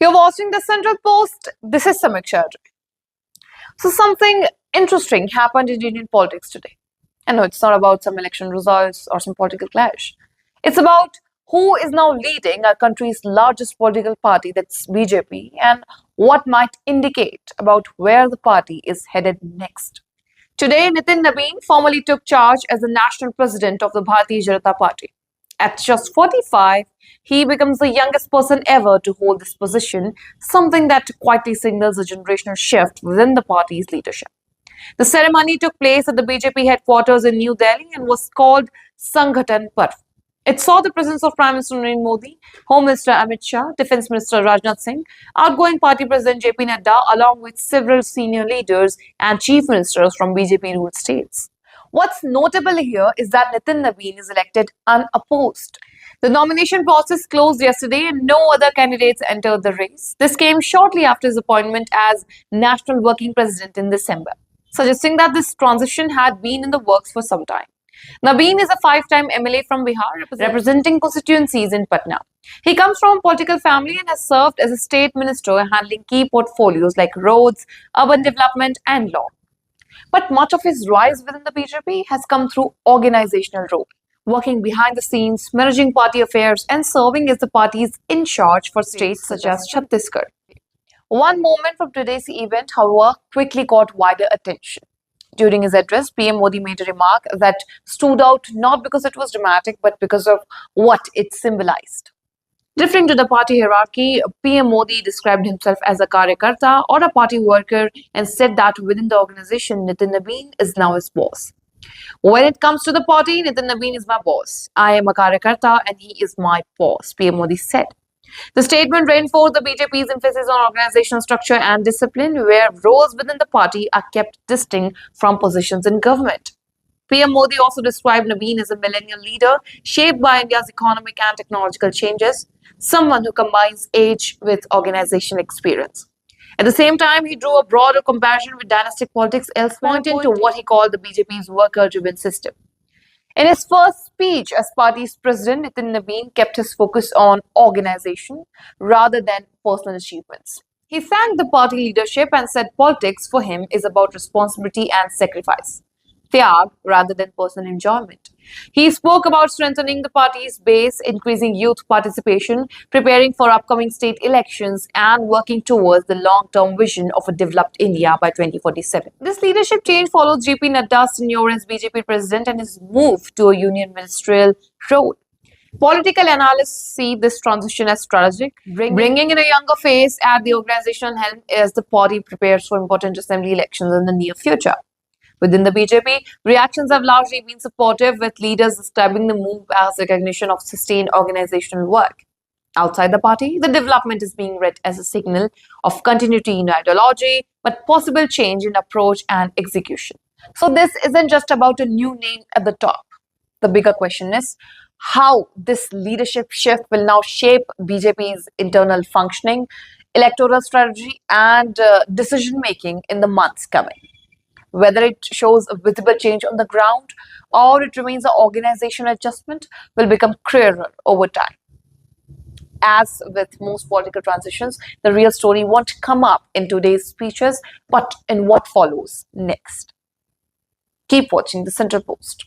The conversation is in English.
You're watching the Central Post. This is Samiksha. So something interesting happened in Indian politics today. And no, it's not about some election results or some political clash. It's about who is now leading our country's largest political party, that's BJP, and what might indicate about where the party is headed next. Today, Nitin Nabin formally took charge as the national president of the Bharatiya Janata Party. At just 45, he becomes the youngest person ever to hold this position, something that quietly signals a generational shift within the party's leadership. The ceremony took place at the BJP headquarters in New Delhi and was called Sanghatan Parv. It saw the presence of Prime Minister Narendra Modi, Home Minister Amit Shah, Defence Minister Rajnath Singh, outgoing party President JP Nadda, along with several senior leaders and chief ministers from BJP-ruled states. What's notable here is that Nitin Nabin is elected unopposed. The nomination process closed yesterday and no other candidates entered the race. This came shortly after his appointment as National Working President in December, suggesting that this transition had been in the works for some time. Nabin is a five-time MLA from Bihar, representing constituencies in Patna. He comes from a political family and has served as a state minister handling key portfolios like roads, urban development and law. But much of his rise within the BJP has come through organizational role, working behind the scenes, managing party affairs and serving as the party's in charge for states such as Chhattisgarh. One moment from today's event, however, quickly caught wider attention. During his address, PM Modi made a remark that stood out not because it was dramatic, but because of what it symbolized. Referring to the party hierarchy, PM Modi described himself as a karyakarta or a party worker and said that within the organization, Nitin Nabin is now his boss. When it comes to the party, Nitin Nabin is my boss. I am a karyakarta and he is my boss, PM Modi said. The statement reinforced the BJP's emphasis on organizational structure and discipline, where roles within the party are kept distinct from positions in government. PM Modi also described Nabin as a millennial leader shaped by India's economic and technological changes, someone who combines age with organizational experience. At the same time, he drew a broader comparison with dynastic politics elsewhere, pointing to what he called the BJP's worker-driven system. In his first speech as party's president, Nitin Nabin kept his focus on organization rather than personal achievements. He thanked the party leadership and said politics for him is about responsibility and sacrifice, tyag rather than personal enjoyment. He spoke about strengthening the party's base, increasing youth participation, preparing for upcoming state elections, and working towards the long-term vision of a developed India by 2047. This leadership change follows JP Nadda's tenure as BJP president and his move to a union ministerial role. Political analysts see this transition as strategic, bringing in a younger face at the organizational helm as the party prepares for important assembly elections in the near future. Within the BJP, reactions have largely been supportive, with leaders describing the move as recognition of sustained organizational work. Outside the party, the development is being read as a signal of continuity in ideology, but possible change in approach and execution. So this isn't just about a new name at the top. The bigger question is how this leadership shift will now shape BJP's internal functioning, electoral strategy, and decision-making in the months coming. Whether it shows a visible change on the ground or it remains an organizational adjustment will become clearer over time. As with most political transitions, the real story won't come up in today's speeches, but in what follows next. Keep watching the Central Post.